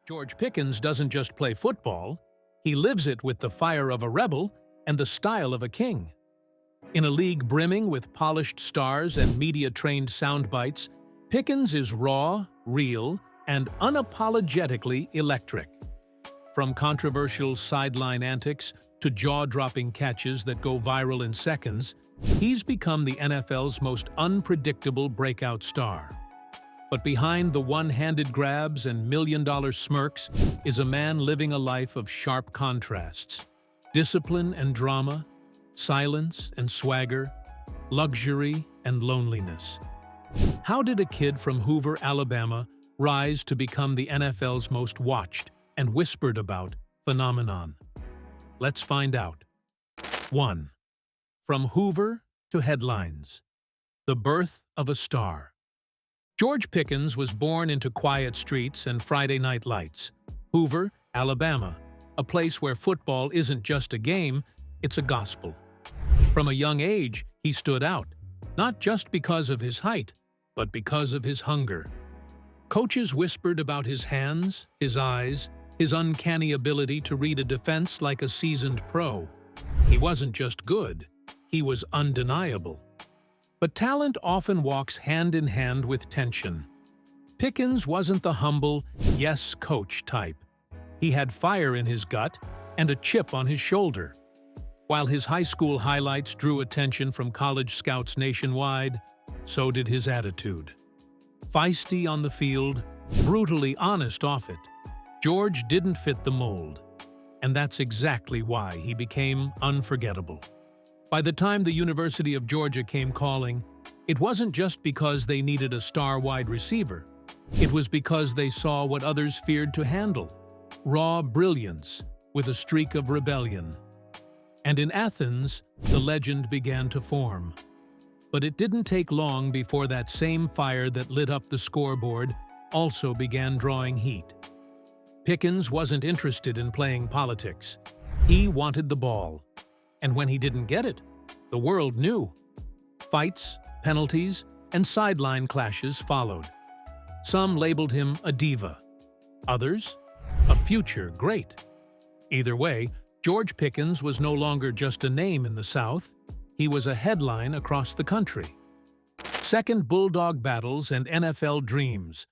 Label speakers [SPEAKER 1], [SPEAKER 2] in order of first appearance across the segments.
[SPEAKER 1] George Pickens doesn't just play football, he lives it with the fire of a rebel and the style of a king. In a league brimming with polished stars and media-trained sound bites, Pickens is raw, real, and unapologetically electric. From controversial sideline antics to jaw-dropping catches that go viral in seconds, he's become the NFL's most unpredictable breakout star. But behind the one-handed grabs and million-dollar smirks is a man living a life of sharp contrasts. Discipline and drama, silence and swagger, luxury and loneliness. How did a kid from Hoover, Alabama, rise to become the NFL's most watched and whispered about phenomenon? Let's find out. 1. From Hoover to headlines. The birth of a star. George Pickens was born into quiet streets and Friday night lights. Hoover, Alabama, a place where football isn't just a game, it's a gospel. From a young age, he stood out, not just because of his height, but because of his hunger. Coaches whispered about his hands, his eyes, his uncanny ability to read a defense like a seasoned pro. He wasn't just good, he was undeniable. But talent often walks hand in hand with tension. Pickens wasn't the humble, yes, coach type. He had fire in his gut and a chip on his shoulder. While his high school highlights drew attention from college scouts nationwide, so did his attitude. Feisty on the field, brutally honest off it, George didn't fit the mold. And that's exactly why he became unforgettable. By the time the University of Georgia came calling, it wasn't just because they needed a star wide receiver. It was because they saw what others feared to handle: raw brilliance with a streak of rebellion. And in Athens, the legend began to form. But it didn't take long before that same fire that lit up the scoreboard also began drawing heat. Pickens wasn't interested in playing politics. He wanted the ball. And when he didn't get it, the world knew. Fights, penalties, and sideline clashes followed. Some labeled him a diva. Others, a future great. Either way, George Pickens was no longer just a name in the South. He was a headline across the country. Second Bulldog battles and NFL dreams.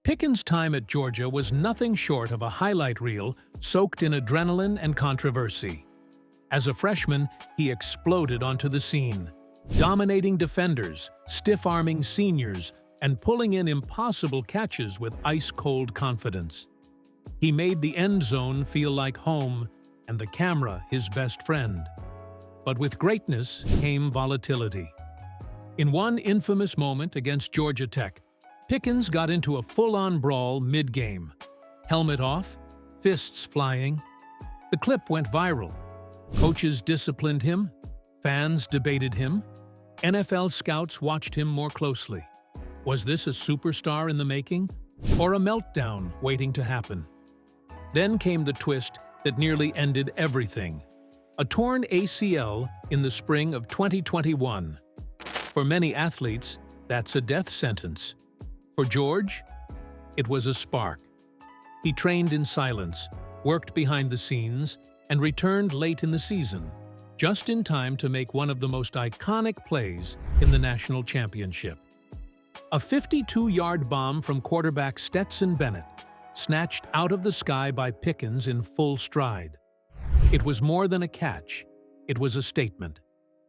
[SPEAKER 1] Pickens' time at Georgia was nothing short of a highlight reel soaked in adrenaline and controversy. As a freshman, he exploded onto the scene, dominating defenders, stiff-arming seniors, and pulling in impossible catches with ice-cold confidence. He made the end zone feel like home and the camera his best friend. But with greatness came volatility. In one infamous moment against Georgia Tech, Pickens got into a full-on brawl mid-game. Helmet off, fists flying. The clip went viral. Coaches disciplined him, fans debated him, NFL scouts watched him more closely. Was this a superstar in the making, or a meltdown waiting to happen? Then came the twist that nearly ended everything: a torn ACL in the spring of 2021. For many athletes, that's a death sentence. For George, it was a spark. He trained in silence, worked behind the scenes, and returned late in the season, just in time to make one of the most iconic plays in the national championship. A 52-yard bomb from quarterback Stetson Bennett, snatched out of the sky by Pickens in full stride. It was more than a catch, it was a statement.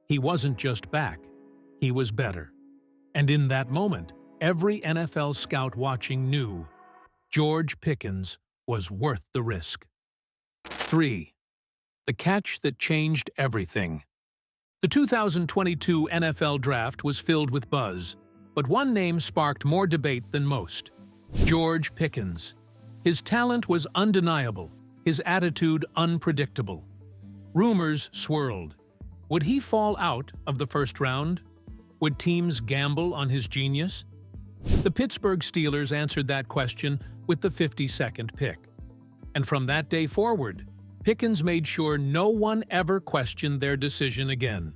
[SPEAKER 1] He wasn't just back, he was better. And in that moment, every NFL scout watching knew George Pickens was worth the risk. 3. The catch that changed everything. The 2022 NFL Draft was filled with buzz, but one name sparked more debate than most: George Pickens. His talent was undeniable, his attitude unpredictable. Rumors swirled. Would he fall out of the first round? Would teams gamble on his genius? The Pittsburgh Steelers answered that question with the 52nd pick. And from that day forward, Pickens made sure no one ever questioned their decision again.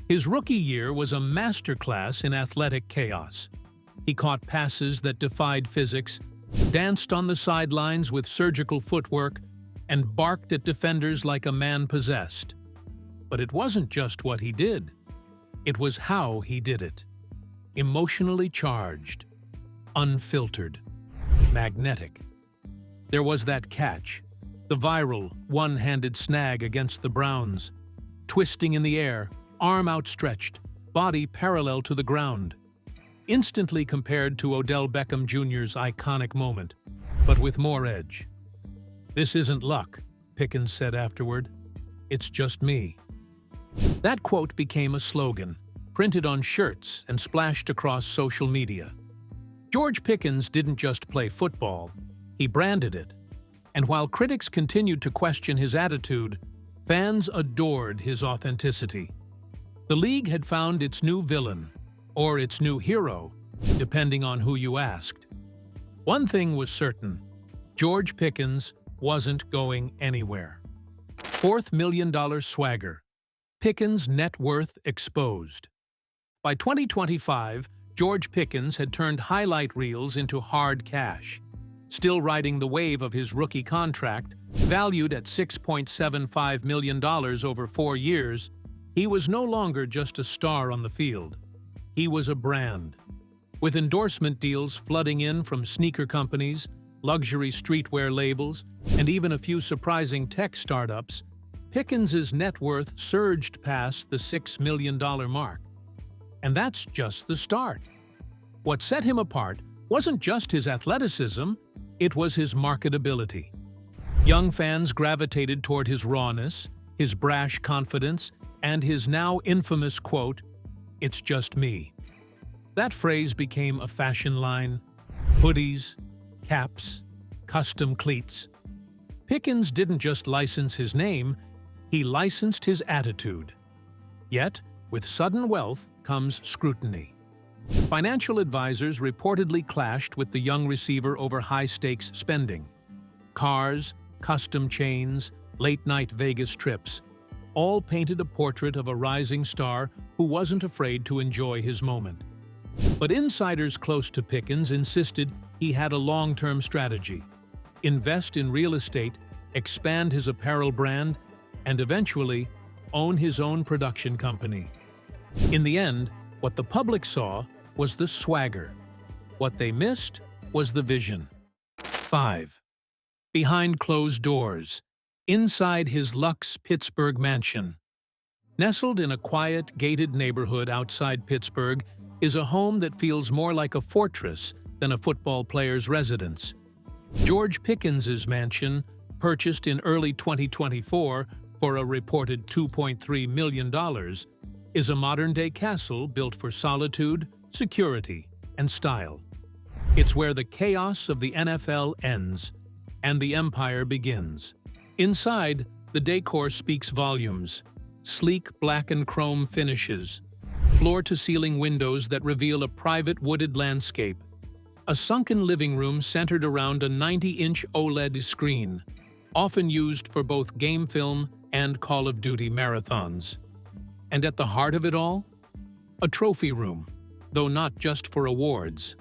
[SPEAKER 1] His rookie year was a masterclass in athletic chaos. He caught passes that defied physics, danced on the sidelines with surgical footwork, and barked at defenders like a man possessed. But it wasn't just what he did. It was how he did it. Emotionally charged, unfiltered, magnetic. There was that catch, the viral, one-handed snag against the Browns, twisting in the air, arm outstretched, body parallel to the ground. Instantly compared to Odell Beckham Jr.'s iconic moment, but with more edge. "This isn't luck," Pickens said afterward. "It's just me." That quote became a slogan, printed on shirts and splashed across social media. George Pickens didn't just play football, he branded it. And while critics continued to question his attitude, fans adored his authenticity. The league had found its new villain, or its new hero, depending on who you asked. One thing was certain: George Pickens wasn't going anywhere. $4 million swagger. Pickens' net worth exposed. By 2025, George Pickens had turned highlight reels into hard cash. Still riding the wave of his rookie contract, valued at $6.75 million over 4 years, he was no longer just a star on the field. He was a brand. With endorsement deals flooding in from sneaker companies, luxury streetwear labels, and even a few surprising tech startups, Pickens' net worth surged past the $6 million mark. And that's just the start. What set him apart wasn't just his athleticism, it was his marketability. Young fans gravitated toward his rawness, his brash confidence, and his now infamous quote, "It's just me." That phrase became a fashion line: hoodies, caps, custom cleats. Pickens didn't just license his name, he licensed his attitude. Yet, with sudden wealth comes scrutiny. Financial advisors reportedly clashed with the young receiver over high-stakes spending. Cars, custom chains, late-night Vegas trips, all painted a portrait of a rising star who wasn't afraid to enjoy his moment. But insiders close to Pickens insisted he had a long-term strategy: invest in real estate, expand his apparel brand, and eventually own his own production company. In the end, what the public saw was the swagger. What they missed was the vision. 5. Behind closed doors, inside his luxe Pittsburgh mansion. Nestled in a quiet, gated neighborhood outside Pittsburgh is a home that feels more like a fortress than a football player's residence. George Pickens' mansion, purchased in early 2024 for a reported $2.3 million, is a modern-day castle built for solitude, security, and style. It's where the chaos of the NFL ends and the empire begins. Inside, the decor speaks volumes: sleek black and chrome finishes, floor-to-ceiling windows that reveal a private wooded landscape, a sunken living room centered around a 90-inch OLED screen, often used for both game film and Call of Duty marathons. And at the heart of it all, a trophy room, though not just for awards.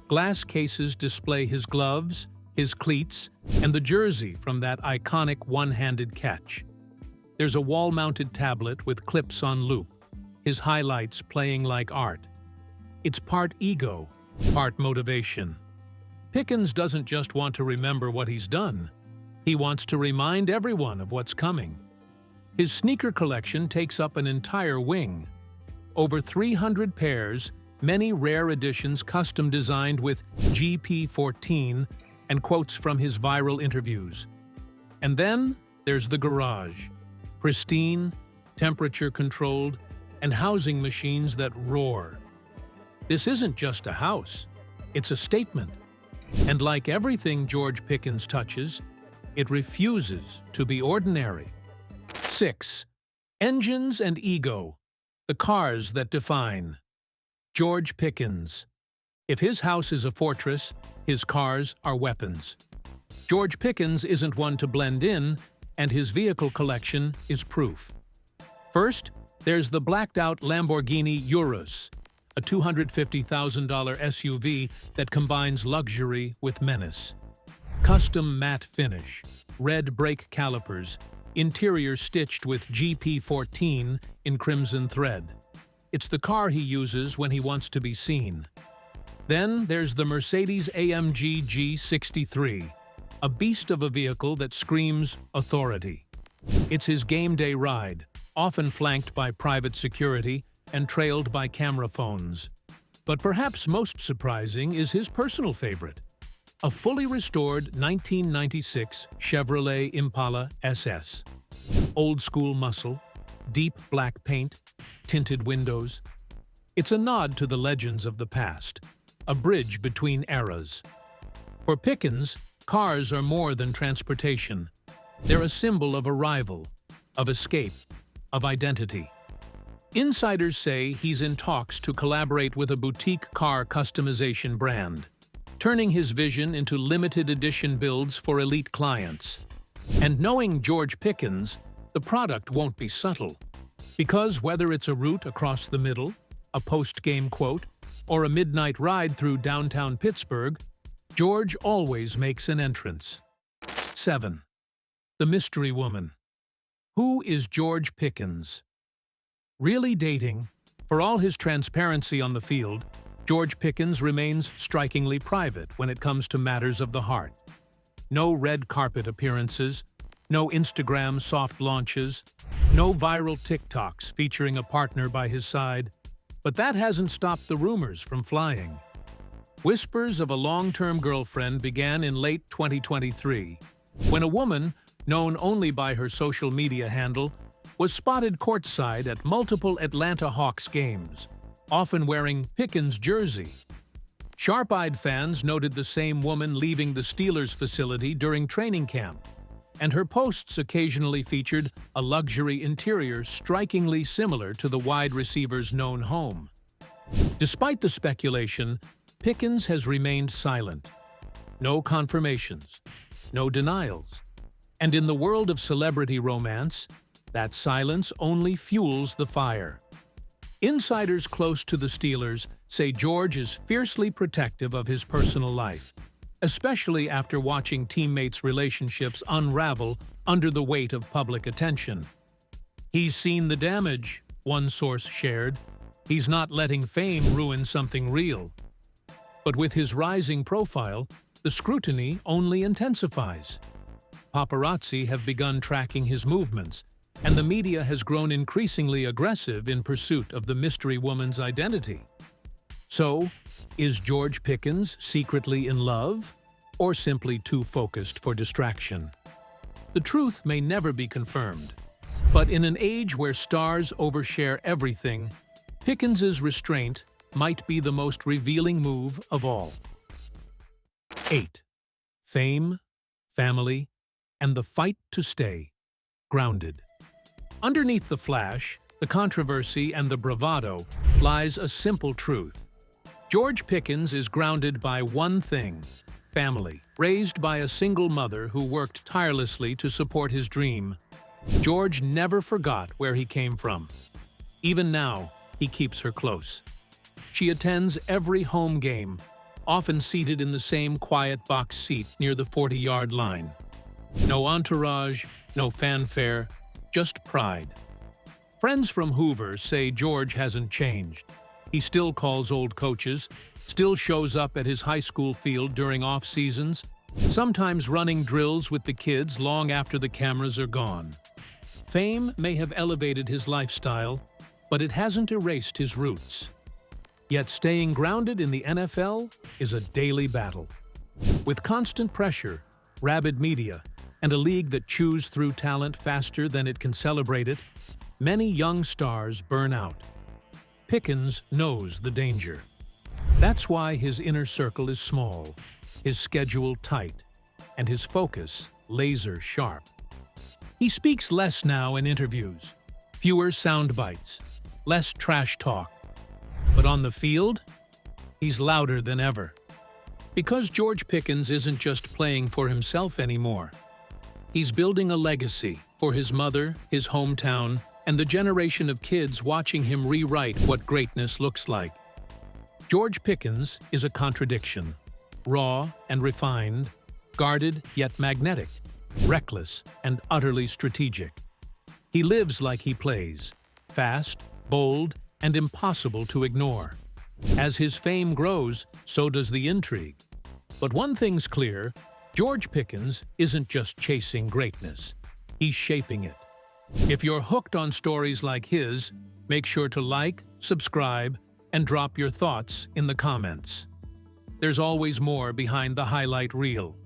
[SPEAKER 1] Glass cases display his gloves, his cleats, and the jersey from that iconic one-handed catch. There's a wall-mounted tablet with clips on loop, his highlights playing like art. It's part ego, part motivation. Pickens doesn't just want to remember what he's done. He wants to remind everyone of what's coming. His sneaker collection takes up an entire wing. Over 300 pairs, many rare editions custom-designed with GP14 and quotes from his viral interviews. And then there's the garage. Pristine, temperature-controlled, and housing machines that roar. This isn't just a house, it's a statement. And like everything George Pickens touches, it refuses to be ordinary. 6. Engines and ego, the cars that define. George Pickens. If his house is a fortress, his cars are weapons. George Pickens isn't one to blend in, and his vehicle collection is proof. First, there's the blacked-out Lamborghini Urus, a $250,000 SUV that combines luxury with menace. Custom matte finish, red brake calipers, interior stitched with GP14 in crimson thread. It's the car he uses when he wants to be seen. Then there's the Mercedes-AMG G63, a beast of a vehicle that screams authority. It's his game day ride, often flanked by private security and trailed by camera phones. But perhaps most surprising is his personal favorite, a fully restored 1996 Chevrolet Impala SS. Old-school muscle, deep black paint, tinted windows. It's a nod to the legends of the past, a bridge between eras. For Pickens, cars are more than transportation. They're a symbol of arrival, of escape, of identity. Insiders say he's in talks to collaborate with a boutique car customization brand, turning his vision into limited edition builds for elite clients. And knowing George Pickens, the product won't be subtle. Because whether it's a route across the middle, a post-game quote, or a midnight ride through downtown Pittsburgh, George always makes an entrance. 7. The Mystery Woman. Who is George Pickens? Really dating? For all his transparency on the field, George Pickens remains strikingly private when it comes to matters of the heart. No red carpet appearances, no Instagram soft launches, no viral TikToks featuring a partner by his side. But that hasn't stopped the rumors from flying. Whispers of a long-term girlfriend began in late 2023, when a woman, known only by her social media handle, was spotted courtside at multiple Atlanta Hawks games, often wearing Pickens' jersey. Sharp-eyed fans noted the same woman leaving the Steelers facility during training camp, and her posts occasionally featured a luxury interior strikingly similar to the wide receiver's known home. Despite the speculation, Pickens has remained silent. No confirmations, no denials. And in the world of celebrity romance, that silence only fuels the fire. Insiders close to the Steelers say George is fiercely protective of his personal life, especially after watching teammates' relationships unravel under the weight of public attention. He's seen the damage, one source shared. He's not letting fame ruin something real. But with his rising profile, the scrutiny only intensifies. Paparazzi have begun tracking his movements, and the media has grown increasingly aggressive in pursuit of the mystery woman's identity. So, is George Pickens secretly in love, or simply too focused for distraction? The truth may never be confirmed, but in an age where stars overshare everything, Pickens's restraint might be the most revealing move of all. 8. Fame, family, and the fight to stay grounded. Underneath the flash, the controversy, and the bravado lies a simple truth. George Pickens is grounded by one thing: family. Raised by a single mother who worked tirelessly to support his dream, George never forgot where he came from. Even now, he keeps her close. She attends every home game, often seated in the same quiet box seat near the 40-yard line. No entourage, no fanfare, just pride. Friends from Hoover say George hasn't changed. He still calls old coaches, still shows up at his high school field during off-seasons, sometimes running drills with the kids long after the cameras are gone. Fame may have elevated his lifestyle, but it hasn't erased his roots. Yet staying grounded in the NFL is a daily battle. With constant pressure, rabid media, and a league that chews through talent faster than it can celebrate it, many young stars burn out. Pickens knows the danger. That's why his inner circle is small, his schedule tight, and his focus laser sharp. He speaks less now in interviews, fewer sound bites, less trash talk. But on the field, he's louder than ever. Because George Pickens isn't just playing for himself anymore. He's building a legacy for his mother, his hometown, and the generation of kids watching him rewrite what greatness looks like. George Pickens is a contradiction. Raw and refined, guarded yet magnetic, reckless and utterly strategic. He lives like he plays, fast, bold, and impossible to ignore. As his fame grows, so does the intrigue. But one thing's clear, George Pickens isn't just chasing greatness, he's shaping it. If you're hooked on stories like his, make sure to like, subscribe, and drop your thoughts in the comments. There's always more behind the highlight reel.